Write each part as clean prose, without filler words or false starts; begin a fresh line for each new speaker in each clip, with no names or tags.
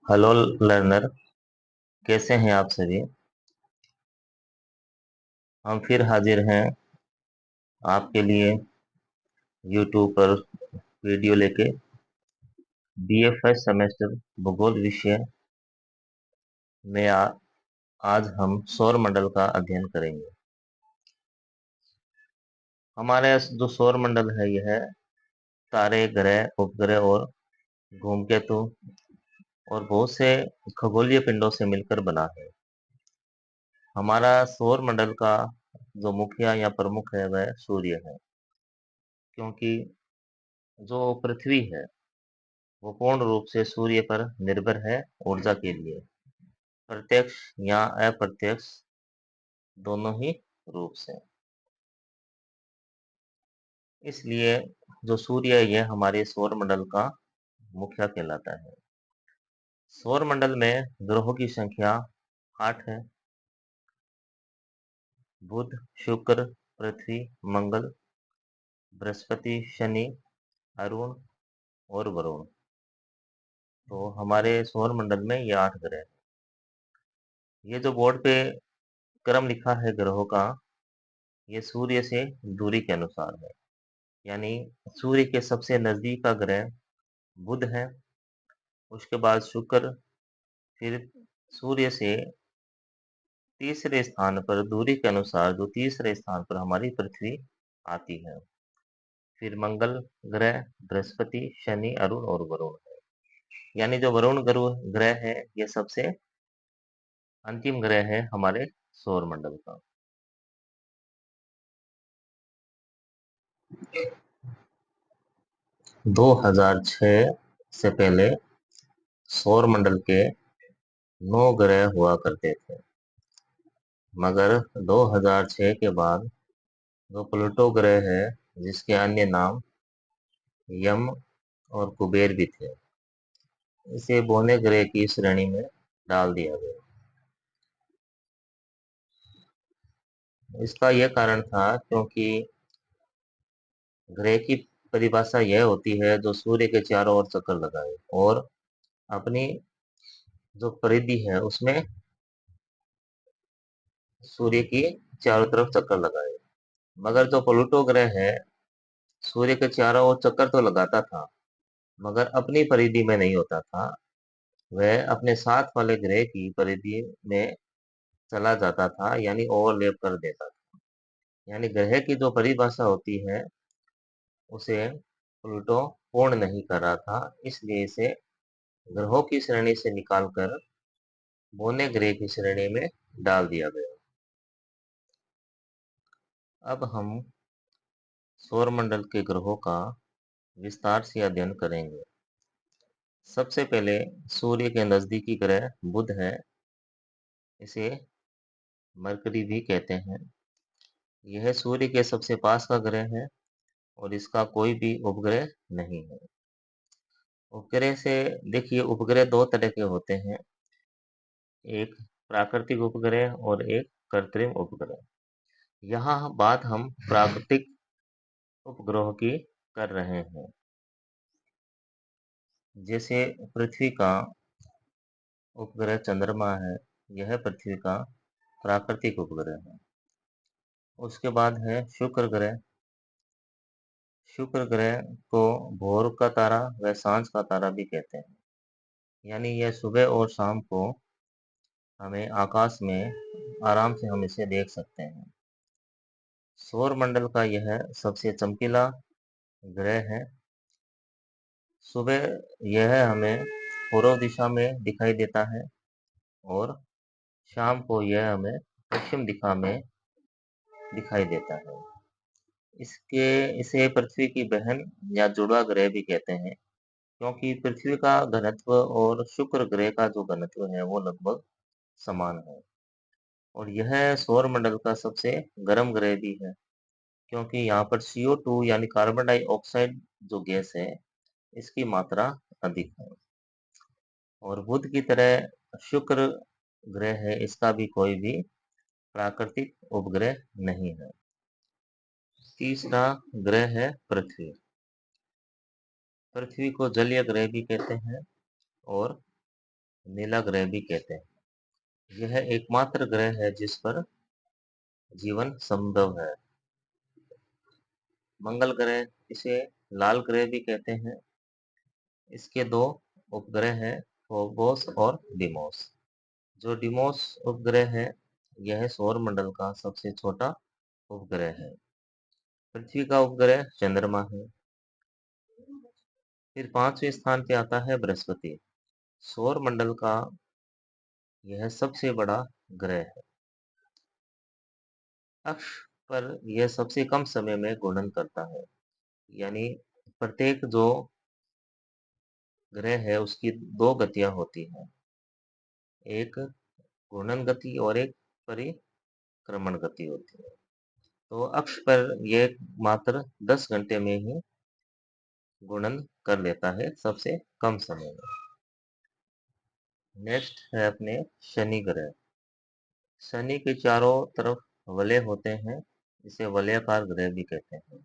Hello learner, कैसे हैं आप सभी। हम फिर हाजिर हैं आपके लिए यूट्यूब पर वीडियो लेके। बीए फर्स्ट सेमेस्टर भूगोल विषय में आज हम सौर मंडल का अध्ययन करेंगे। हमारे जो सौर मंडल है यह तारे, ग्रह, उपग्रह और धूमकेतु और बहुत से खगोलीय पिंडों से मिलकर बना है। हमारा सौर मंडल का जो मुखिया या प्रमुख है वह सूर्य है, क्योंकि जो पृथ्वी है वो पूर्ण रूप से सूर्य पर निर्भर है ऊर्जा के लिए, प्रत्यक्ष या अप्रत्यक्ष दोनों ही रूप से। इसलिए जो सूर्य है यह हमारे सौर मंडल का मुखिया कहलाता है। सौर मंडल में ग्रहों की संख्या 8 है। बुध, शुक्र, पृथ्वी, मंगल, बृहस्पति, शनि, अरुण और वरुण। तो हमारे सौर मंडल में ये 8 ग्रह हैं। ये जो बोर्ड पे क्रम लिखा है ग्रहों का, ये सूर्य से दूरी के अनुसार है। यानी सूर्य के सबसे नजदीक का ग्रह बुध है, उसके बाद शुक्र, फिर सूर्य से तीसरे स्थान पर दूरी के अनुसार जो तीसरे स्थान पर हमारी पृथ्वी आती है, फिर मंगल ग्रह, बृहस्पति, शनि, अरुण और वरुण है। यानी जो वरुण ग्रह है ये सबसे अंतिम ग्रह है हमारे सौर मंडल का। 2006 से पहले सौर मंडल के 9 ग्रह हुआ करते थे, मगर 2006 के बाद जो प्लूटो ग्रह है, जिसके अन्य नाम यम और कुबेर भी थे, इसे बौने ग्रह की श्रेणी में डाल दिया गया। इसका यह कारण था क्योंकि ग्रह की परिभाषा यह होती है जो सूर्य के चारों ओर चक्कर लगाए और अपनी जो परिधि है उसमें सूर्य की चारों तरफ चक्कर लगाए। मगर जो प्लूटो ग्रह है सूर्य के चारों ओर चक्कर तो लगाता था, मगर अपनी परिधि में नहीं होता था। वह अपने साथ वाले ग्रह की परिधि में चला जाता था, यानी ओवरलैप कर देता था। यानी ग्रह की जो परिभाषा होती है उसे प्लूटो पूर्ण नहीं कर रहा था, इसलिए इसे ग्रहों की श्रेणी से निकालकर बौने ग्रह की श्रेणी में डाल दिया गया। अब हम सौर मंडल के ग्रहों का विस्तार से अध्ययन करेंगे। सबसे पहले सूर्य के नजदीकी ग्रह बुध है, इसे मरकरी भी कहते हैं। यह सूर्य के सबसे पास का ग्रह है और इसका कोई भी उपग्रह नहीं है। उपग्रह से देखिए, उपग्रह दो तरह के होते हैं, एक प्राकृतिक उपग्रह और एक कृत्रिम उपग्रह। यहाँ बात हम प्राकृतिक उपग्रहों की कर रहे हैं। जैसे पृथ्वी का उपग्रह चंद्रमा है, यह पृथ्वी का प्राकृतिक उपग्रह है। उसके बाद है शुक्र ग्रह। शुक्र ग्रह को भोर का तारा व सांझ का तारा भी कहते हैं। यानी यह सुबह और शाम को हमें आकाश में आराम से हम इसे देख सकते हैं। सौर मंडल का यह सबसे चमकीला ग्रह है। सुबह यह हमें पूर्व दिशा में दिखाई देता है और शाम को यह हमें पश्चिम दिशा में दिखाई देता है। इसके इसे पृथ्वी की बहन या जुड़वा ग्रह भी कहते हैं, क्योंकि पृथ्वी का घनत्व और शुक्र ग्रह का जो घनत्व है वो लगभग समान है। और यह सौर मंडल का सबसे गर्म ग्रह भी है, क्योंकि यहाँ पर CO2 यानी कार्बन डाइऑक्साइड जो गैस है इसकी मात्रा अधिक है। और बुध की तरह शुक्र ग्रह है, इसका भी कोई भी प्राकृतिक उपग्रह नहीं है। तीसरा ग्रह है पृथ्वी। पृथ्वी को जलीय ग्रह भी कहते हैं और नीला ग्रह भी कहते हैं। यह एकमात्र ग्रह है जिस पर जीवन संभव है। मंगल ग्रह, इसे लाल ग्रह भी कहते हैं। इसके दो उपग्रह हैं, फोबोस और डिमोस। जो डिमोस उपग्रह है, यह सौर मंडल का सबसे छोटा उपग्रह है। पृथ्वी का उपग्रह चंद्रमा है। फिर पांचवें स्थान पे आता है बृहस्पति। सौर मंडल का यह सबसे बड़ा ग्रह है। अक्ष पर यह सबसे कम समय में घूर्णन करता है। यानी प्रत्येक जो ग्रह है उसकी दो गतियां होती हैं, एक घूर्णन गति और एक परिक्रमण गति होती है। तो अक्ष पर यह मात्र 10 घंटे में ही घूर्णन कर लेता है, सबसे कम समय में। नेक्स्ट है अपने शनि ग्रह। शनि के चारों तरफ वलय होते हैं, इसे वलयाकार ग्रह भी कहते हैं।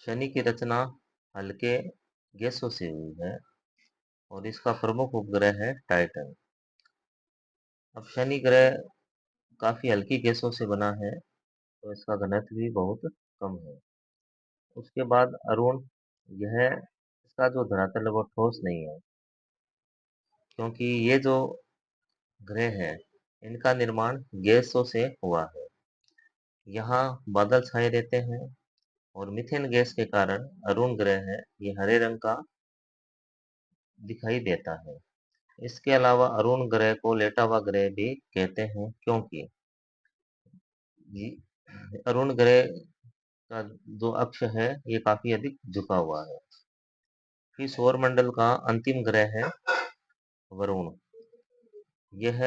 शनि की रचना हल्के गैसों से हुई है और इसका प्रमुख उपग्रह है टाइटन। अब शनि ग्रह काफी हल्की गैसों से बना है, तो इसका घनत्व भी बहुत कम है। उसके बाद अरुण, यह इसका जो धरातल है वो ठोस नहीं है, क्योंकि ये जो ग्रह है इनका निर्माण गैसों से हुआ है। यहाँ बादल छाए रहते हैं और मीथेन गैस के कारण अरुण ग्रह है ये हरे रंग का दिखाई देता है। इसके अलावा अरुण ग्रह को लेटा हुआ ग्रह भी कहते हैं, क्योंकि अरुण ग्रह का जो अक्ष है ये काफी अधिक झुका हुआ है। फिर सौर मंडल का अंतिम ग्रह है वरुण। यह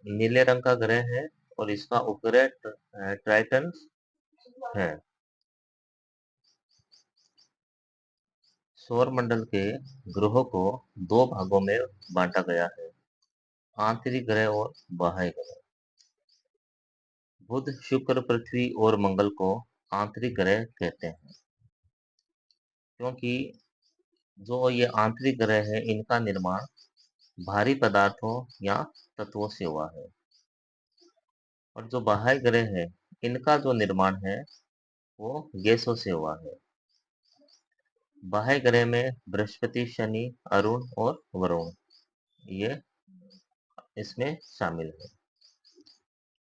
नीले रंग का ग्रह है और इसका उपग्रह ट्राइटन है। सौर मंडल के ग्रहों को दो भागों में बांटा गया है, आंतरिक ग्रह और बाह्य ग्रह। बुध, शुक्र, पृथ्वी और मंगल को आंतरिक ग्रह कहते हैं, क्योंकि जो ये आंतरिक ग्रह है इनका निर्माण भारी पदार्थों या तत्वों से हुआ है। और जो बाह्य ग्रह है इनका जो निर्माण है वो गैसों से हुआ है। बाह्य ग्रह में बृहस्पति, शनि, अरुण और वरुण ये इसमें शामिल है।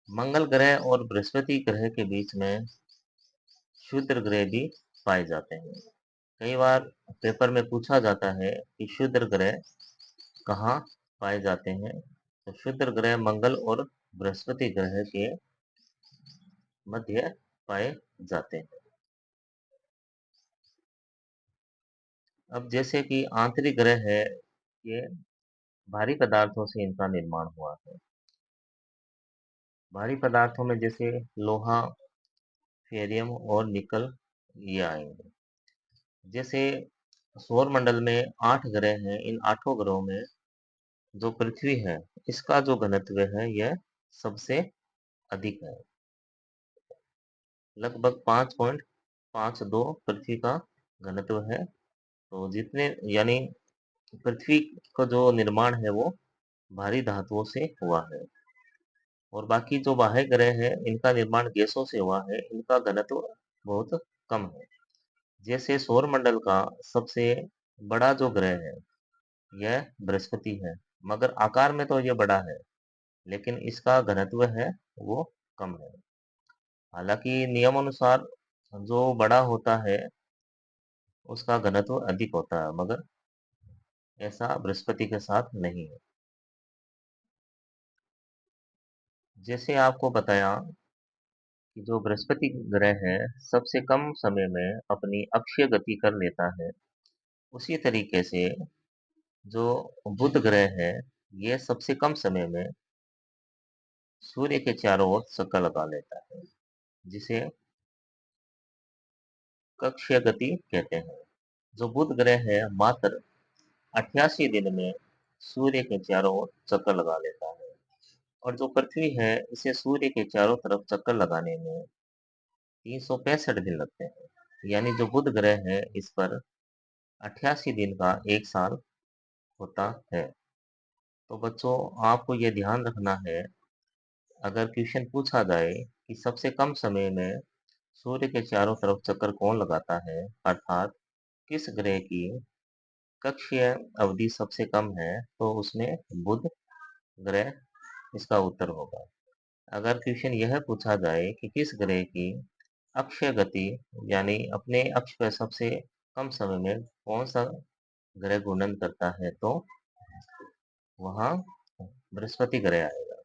मंगल ग्रह और बृहस्पति ग्रह के बीच में क्षुद्र ग्रह भी पाए जाते हैं। कई बार पेपर में पूछा जाता है कि क्षुद्र ग्रह कहाँ पाए जाते हैं, तो क्षुद्र ग्रह मंगल और बृहस्पति ग्रह के मध्य पाए जाते हैं। अब जैसे कि आंतरिक ग्रह है, ये भारी पदार्थों से इनका निर्माण हुआ है। भारी पदार्थों में जैसे लोहा, फेरियम और निकल ये आएंगे। जैसे सौर मंडल में 8 ग्रह हैं, इन आठों ग्रहों में जो पृथ्वी है इसका जो घनत्व है यह सबसे अधिक है, लगभग 5.52 पृथ्वी का घनत्व है। तो जितने यानी पृथ्वी का जो निर्माण है वो भारी धातुओं से हुआ है। और बाकी जो बाह्य ग्रह है इनका निर्माण गैसों से हुआ है, इनका घनत्व बहुत कम है। जैसे सौर मंडल का सबसे बड़ा जो ग्रह है यह बृहस्पति है, मगर आकार में तो यह बड़ा है, लेकिन इसका घनत्व है वो कम है। हालांकि नियम अनुसार जो बड़ा होता है उसका घनत्व अधिक होता है, मगर ऐसा बृहस्पति के साथ नहीं है। जैसे आपको बताया कि जो बृहस्पति ग्रह है सबसे कम समय में अपनी अक्षीय गति कर लेता है, उसी तरीके से जो बुध ग्रह है ये सबसे कम समय में सूर्य के चारों ओर चक्कर लगा लेता है, जिसे कक्षीय गति कहते हैं। जो बुध ग्रह है मात्र 88 दिन में सूर्य के चारों ओर चक्कर लगा लेता है, और जो पृथ्वी है इसे सूर्य के चारों तरफ चक्कर लगाने में 365 दिन लगते हैं। यानी जो बुध ग्रह है इस पर 88 दिन का एक साल होता है। तो बच्चों आपको ये ध्यान रखना है, अगर क्वेश्चन पूछा जाए कि सबसे कम समय में सूर्य के चारों तरफ चक्कर कौन लगाता है, अर्थात किस ग्रह की कक्षीय अवधि सबसे कम है, तो उसमें बुध ग्रह इसका उत्तर होगा। अगर क्वेश्चन यह पूछा जाए कि किस ग्रह की अक्षीय गति यानी अपने अक्ष पर सबसे कम समय में कौन सा ग्रह घूर्णन करता है, तो वहाँ बृहस्पति ग्रह आएगा।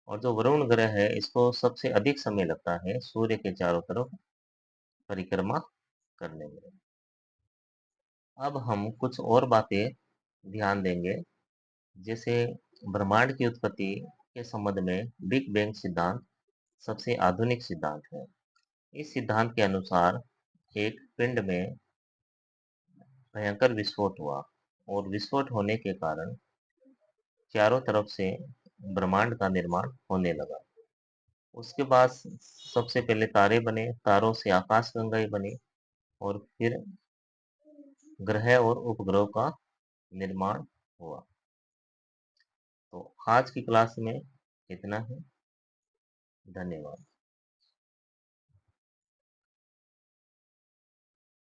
और जो वरुण ग्रह है, इसको सबसे अधिक समय लगता है सूर्य के चारों तरफ परिक्रमा करने में। अब हम कुछ और बातें ध्यान देंगे, जैसे ब्रह्मांड की उत्पत्ति के संबंध में बिग बैंग सिद्धांत सबसे आधुनिक सिद्धांत है। इस सिद्धांत के अनुसार एक पिंड में भयंकर विस्फोट हुआ और विस्फोट होने के कारण चारों तरफ से ब्रह्मांड का निर्माण होने लगा। उसके बाद सबसे पहले तारे बने, तारों से आकाशगंगाएं बनी और फिर ग्रह और उपग्रहों का निर्माण हुआ। तो आज की क्लास में इतना ही। धन्यवाद।